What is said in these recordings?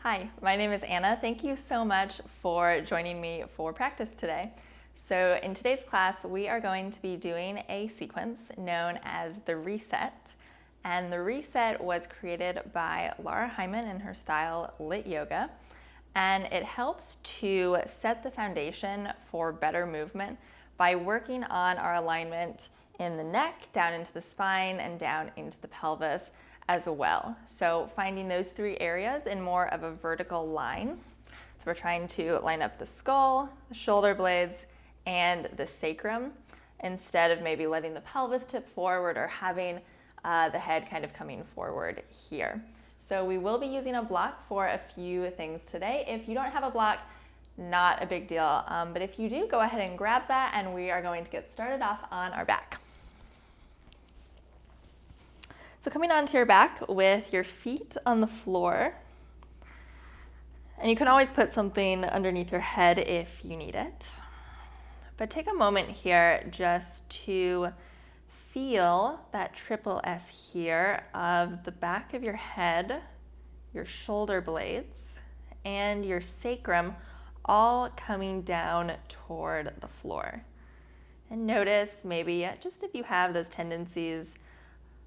Hi, my name is Anna. Thank you so much for joining me for practice today. So in today's class, we are going to be doing a sequence known as the reset. And the reset was created by Laura Hyman in her style Lit Yoga. And it helps to set the foundation for better movement by working on our alignment in the neck, down into the spine, and down into the pelvis as well. So finding those three areas in more of a vertical line. So we're trying to line up the skull, the shoulder blades, and the sacrum instead of maybe letting the pelvis tip forward or having the head kind of coming forward here. So we will be using a block for a few things today. If you don't have a block, not a big deal. But if you do, go ahead and grab that and we are going to get started off on our back. So coming onto your back with your feet on the floor, and you can always put something underneath your head if you need it. But take a moment here just to feel that triple S here of the back of your head, your shoulder blades, and your sacrum all coming down toward the floor. And notice maybe just if you have those tendencies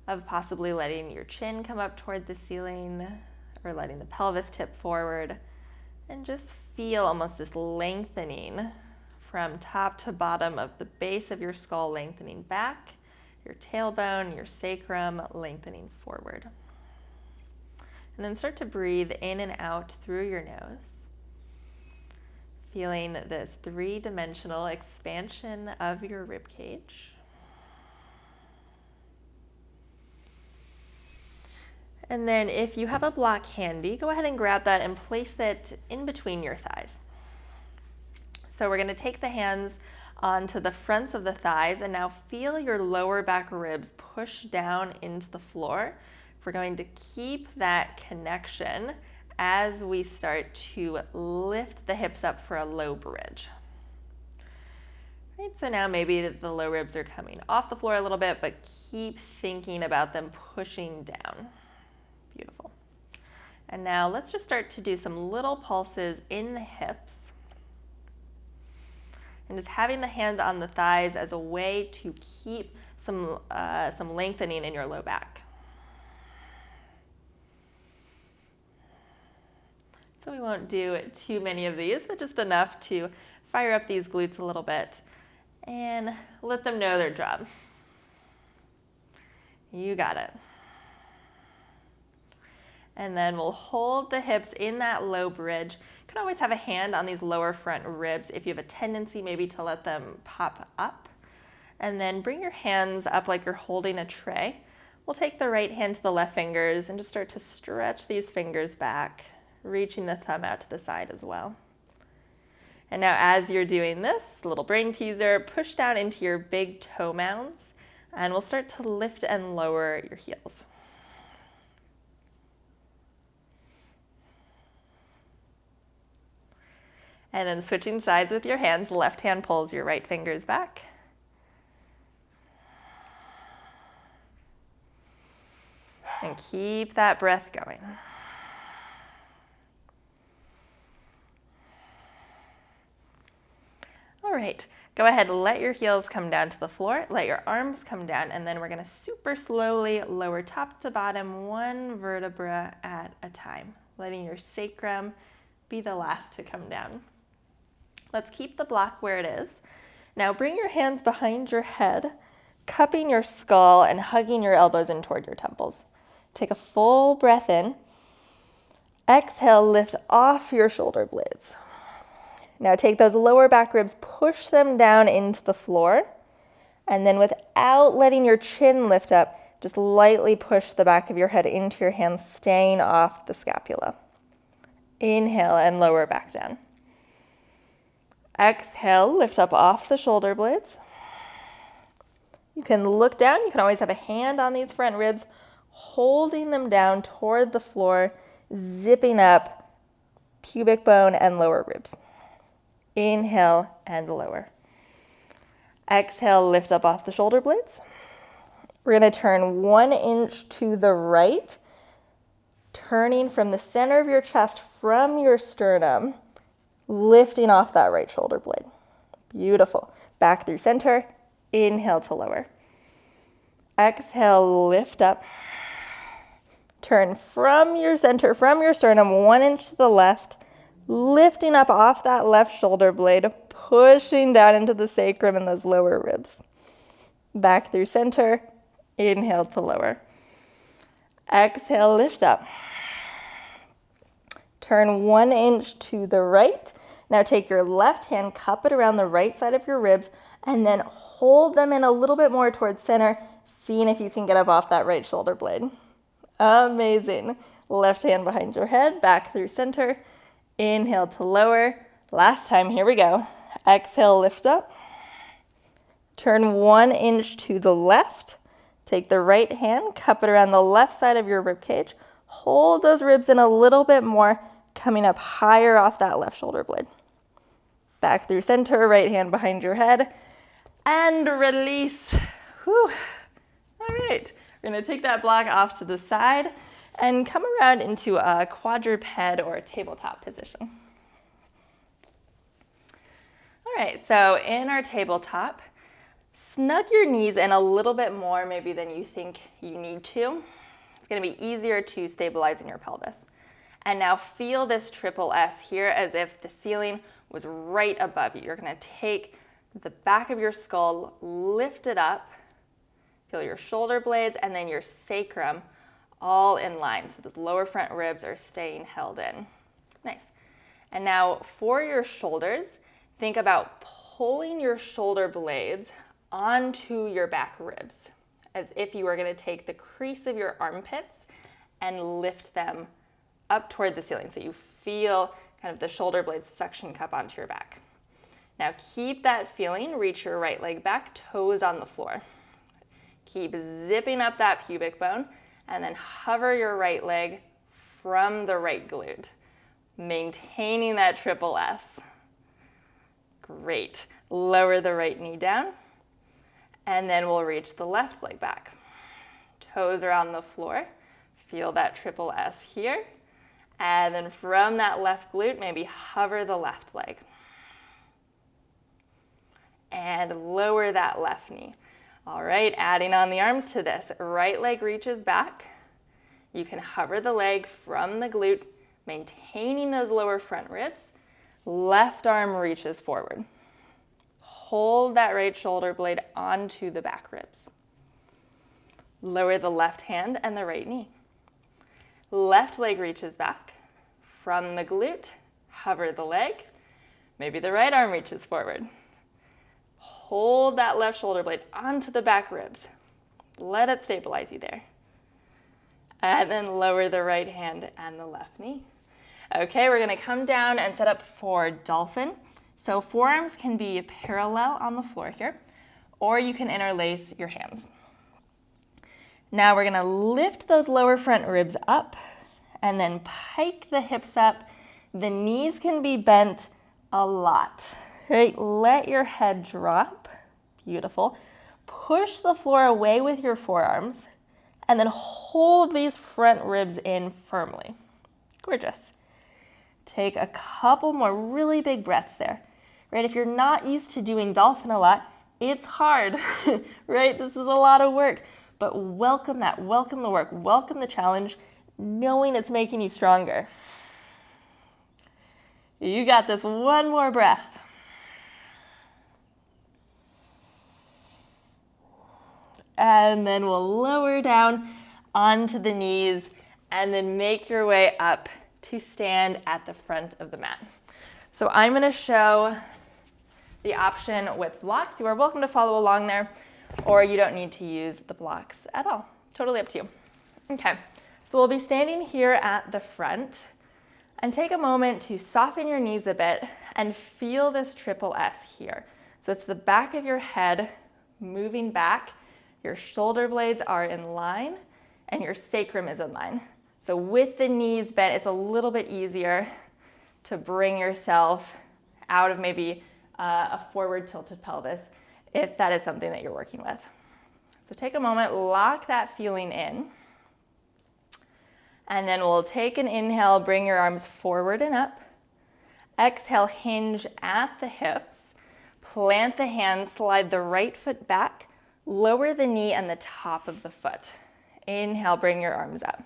of possibly letting your chin come up toward the ceiling or letting the pelvis tip forward, and just feel almost this lengthening from top to bottom of the base of your skull, lengthening back, your tailbone, your sacrum lengthening forward. And then start to breathe in and out through your nose, feeling this three-dimensional expansion of your rib cage. And then if you have a block handy, go ahead and grab that and place it in between your thighs. So we're going to take the hands onto the fronts of the thighs and now feel your lower back ribs push down into the floor. We're going to keep that connection as we start to lift the hips up for a low bridge. Right, so now maybe the low ribs are coming off the floor a little bit, but keep thinking about them pushing down. Beautiful. And now let's just start to do some little pulses in the hips. And just having the hands on the thighs as a way to keep some lengthening in your low back. So we won't do too many of these, but just enough to fire up these glutes a little bit and let them know their job. You got it. And then we'll hold the hips in that low bridge. You can always have a hand on these lower front ribs if you have a tendency maybe to let them pop up. And then bring your hands up like you're holding a tray. We'll take the right hand to the left fingers and just start to stretch these fingers back, reaching the thumb out to the side as well. And now as you're doing this, little brain teaser, push down into your big toe mounds, and we'll start to lift and lower your heels. And then switching sides with your hands, left hand pulls your right fingers back. And keep that breath going. All right, go ahead, let your heels come down to the floor, let your arms come down, and then we're gonna super slowly lower top to bottom, one vertebra at a time, letting your sacrum be the last to come down. Let's keep the block where it is. Now bring your hands behind your head, cupping your skull and hugging your elbows in toward your temples. Take a full breath in. Exhale, lift off your shoulder blades. Now take those lower back ribs, push them down into the floor, and then without letting your chin lift up, just lightly push the back of your head into your hands, staying off the scapula. Inhale and lower back down. Exhale, lift up off the shoulder blades. You can look down. You can always have a hand on these front ribs, holding them down toward the floor, zipping up pubic bone and lower ribs. Inhale and lower. Exhale, lift up off the shoulder blades. We're going to turn 1 inch to the right turning from the center of your chest, from your sternum, lifting off that right shoulder blade. Beautiful. Back through center. Inhale to lower. Exhale, lift up. Turn from your center, from your sternum, 1 inch to the left, lifting up off that left shoulder blade, pushing down into the sacrum and those lower ribs. Back through center. Inhale to lower. Exhale, lift up. Turn 1 inch to the right. Now take your left hand, cup it around the right side of your ribs, and then hold them in a little bit more towards center, seeing if you can get up off that right shoulder blade. Amazing. Left hand behind your head, back through center. Inhale to lower. Last time, here we go. Exhale, lift up. Turn 1 inch to the left. Take the right hand, cup it around the left side of your rib cage. Hold those ribs in a little bit more, coming up higher off that left shoulder blade. Back through center, right hand behind your head, and release. Whew. All right, we're gonna take that block off to the side and come around into a quadruped or a tabletop position. All right, so in our tabletop, snug your knees in a little bit more maybe than you think you need to. It's gonna be easier to stabilize in your pelvis. And now feel this triple S here as if the ceiling was right above you. You're gonna take the back of your skull, lift it up, feel your shoulder blades and then your sacrum all in line. So those lower front ribs are staying held in. Nice. And now for your shoulders, think about pulling your shoulder blades onto your back ribs as if you were gonna take the crease of your armpits and lift them up toward the ceiling. So you feel kind of the shoulder blades suction cup onto your back. Now keep that feeling, reach your right leg back, toes on the floor. Keep zipping up that pubic bone and then hover your right leg from the right glute, maintaining that triple S. Great. Lower the right knee down and then we'll reach the left leg back. Toes are on the floor. Feel that triple S here. And then from that left glute, maybe hover the left leg. And lower that left knee. All right, adding on the arms to this. Right leg reaches back. You can hover the leg from the glute, maintaining those lower front ribs. Left arm reaches forward. Hold that right shoulder blade onto the back ribs. Lower the left hand and the right knee. Left leg reaches back. From the glute, hover the leg. Maybe the right arm reaches forward. Hold that left shoulder blade onto the back ribs. Let it stabilize you there. And then lower the right hand and the left knee. Okay, we're gonna come down and set up for dolphin. So forearms can be parallel on the floor here, or you can interlace your hands. Now we're gonna lift those lower front ribs up and then pike the hips up. The knees can be bent a lot, right? Let your head drop, beautiful. Push the floor away with your forearms and then hold these front ribs in firmly. Gorgeous. Take a couple more really big breaths there, right? If you're not used to doing dolphin a lot, it's hard, right? This is a lot of work. But welcome that, welcome the work, welcome the challenge, knowing it's making you stronger. You got this, one more breath. And then we'll lower down onto the knees and then make your way up to stand at the front of the mat. So I'm gonna show the option with blocks. You are welcome to follow along there, or you don't need to use the blocks at all. Totally up to you. Okay, so we'll be standing here at the front and take a moment to soften your knees a bit and feel this triple S here. So it's the back of your head moving back, your shoulder blades are in line, and your sacrum is in line. So with the knees bent, it's a little bit easier to bring yourself out of maybe a forward tilted pelvis, if that is something that you're working with. So take a moment, lock that feeling in, And then we'll take an inhale, bring your arms forward and up. Exhale, hinge at the hips. Plant the hands, slide the right foot back, lower the knee and the top of the foot. Inhale, bring your arms up.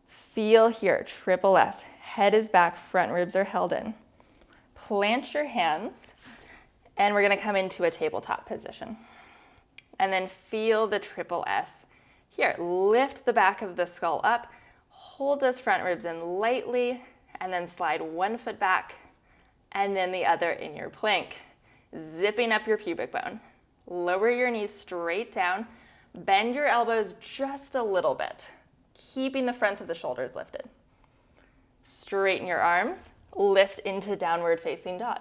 Feel here, triple S. Head is back, front ribs are held in. Plant your hands, and we're gonna come into a tabletop position. And then feel the triple S. Here, lift the back of the skull up, hold those front ribs in lightly, and then slide one foot back, and then the other in your plank. Zipping up your pubic bone. Lower your knees straight down, bend your elbows just a little bit, keeping the fronts of the shoulders lifted. Straighten your arms, lift into downward facing dog.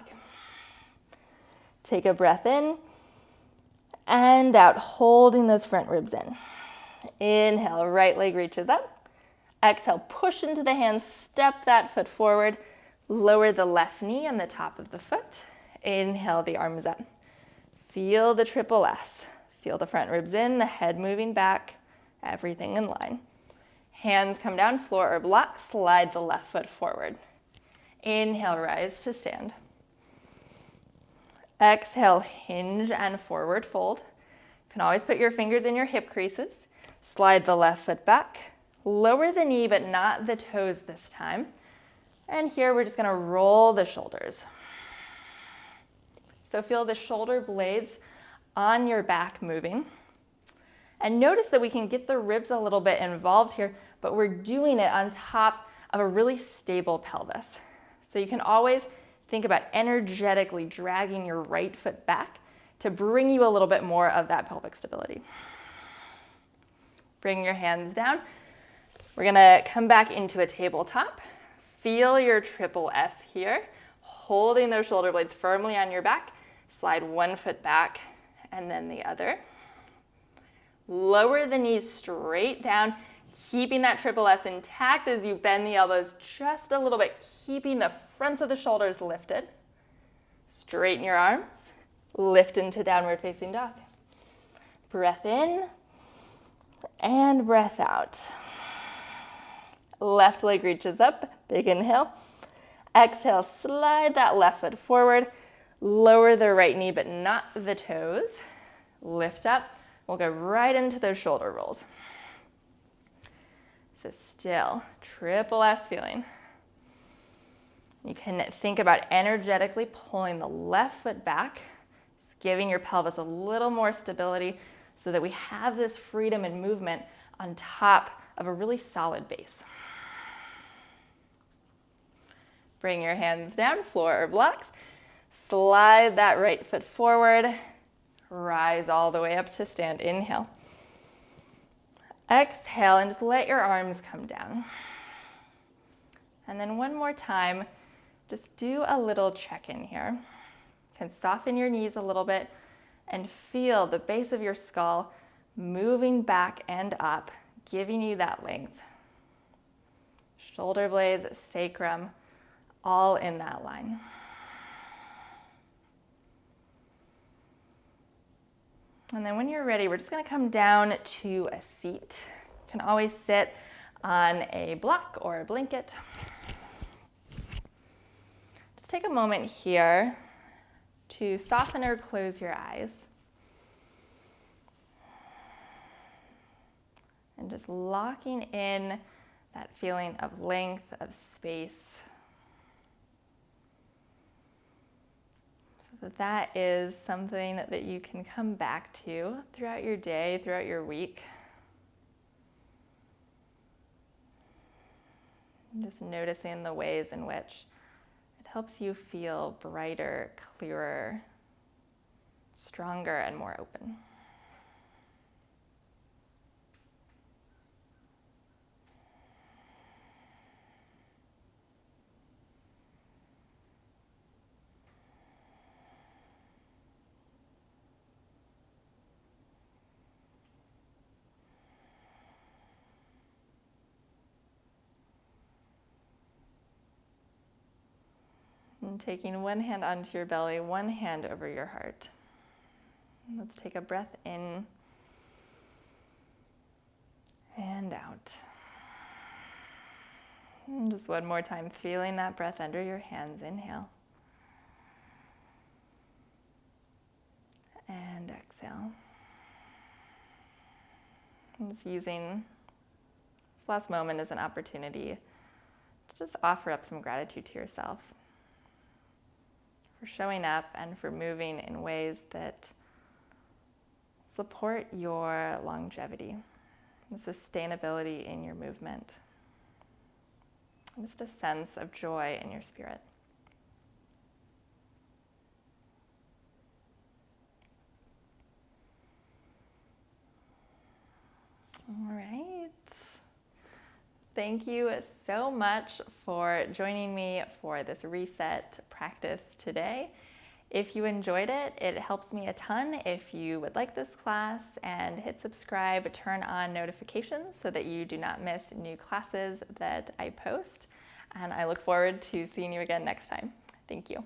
Take a breath in and out, holding those front ribs in. Inhale, right leg reaches up. Exhale, push into the hands, step that foot forward, lower the left knee on the top of the foot. Inhale, the arms up. Feel the triple S. Feel the front ribs in, the head moving back, everything in line. Hands come down, floor or block, slide the left foot forward. Inhale, rise to stand. Exhale, hinge and forward fold. You can always put your fingers in your hip creases. Slide the left foot back. Lower the knee, but not the toes this time. And here we're just gonna roll the shoulders. So feel the shoulder blades on your back moving. And notice that we can get the ribs a little bit involved here, but we're doing it on top of a really stable pelvis. So you can always think about energetically dragging your right foot back to bring you a little bit more of that pelvic stability. Bring your hands down. We're gonna come back into a tabletop. Feel your triple S here, holding those shoulder blades firmly on your back. Slide one foot back and then the other. Lower the knees straight down, keeping that triple S intact as you bend the elbows just a little bit, keeping the fronts of the shoulders lifted. Straighten your arms, lift into downward facing dog. Breath in and breath out. Left leg reaches up, big inhale. Exhale, slide that left foot forward. Lower the right knee, but not the toes. Lift up. We'll go right into those shoulder rolls. So still, triple S feeling. You can think about energetically pulling the left foot back, giving your pelvis a little more stability so that we have this freedom and movement on top of a really solid base. Bring your hands down, floor or blocks. Slide that right foot forward. Rise all the way up to stand. Inhale. Exhale and just let your arms come down. And then one more time, just do a little check-in here. You can soften your knees a little bit and feel the base of your skull moving back and up, giving you that length. Shoulder blades, sacrum, all in that line. And then when you're ready, we're just gonna come down to a seat. You can always sit on a block or a blanket. Just take a moment here to soften or close your eyes. And just locking in that feeling of length, of space. So that is something that you can come back to throughout your day, throughout your week. And just noticing the ways in which it helps you feel brighter, clearer, stronger, and more open. And taking one hand onto your belly, one hand over your heart. Let's take a breath in and out. And just one more time, feeling that breath under your hands. Inhale. And exhale. And just using this last moment as an opportunity to just offer up some gratitude to yourself for showing up and for moving in ways that support your longevity, the sustainability in your movement, and just a sense of joy in your spirit. All right. Thank you so much for joining me for this reset practice today. If you enjoyed it, it helps me a ton if you would like this class, and hit subscribe, turn on notifications so that you do not miss new classes that I post. And I look forward to seeing you again next time. Thank you.